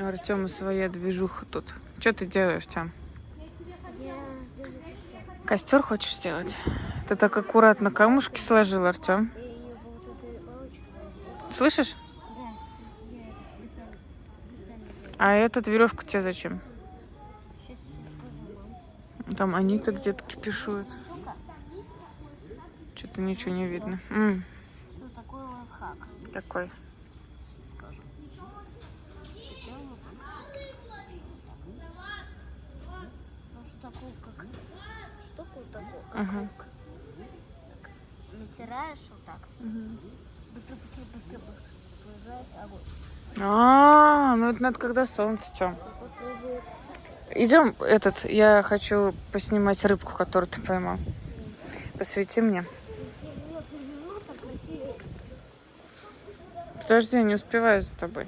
У Артема своя движуха тут. Что ты делаешь, Тям? Костер хочешь сделать? Ты так аккуратно камушки сложил, Артем. Слышишь? А этот веревка тебе зачем? Там они-то где-то кипишуют. Что-то ничего не видно. Что такой лайфхак? Такой. Такую как штуку такую, Ага. так, натираешь вот так. Быстро. Появляется огонь. Ну это надо когда солнце, Тём. Идем, я хочу поснимать рыбку, которую ты поймал. Посвети мне. Подожди, я не успеваю за тобой.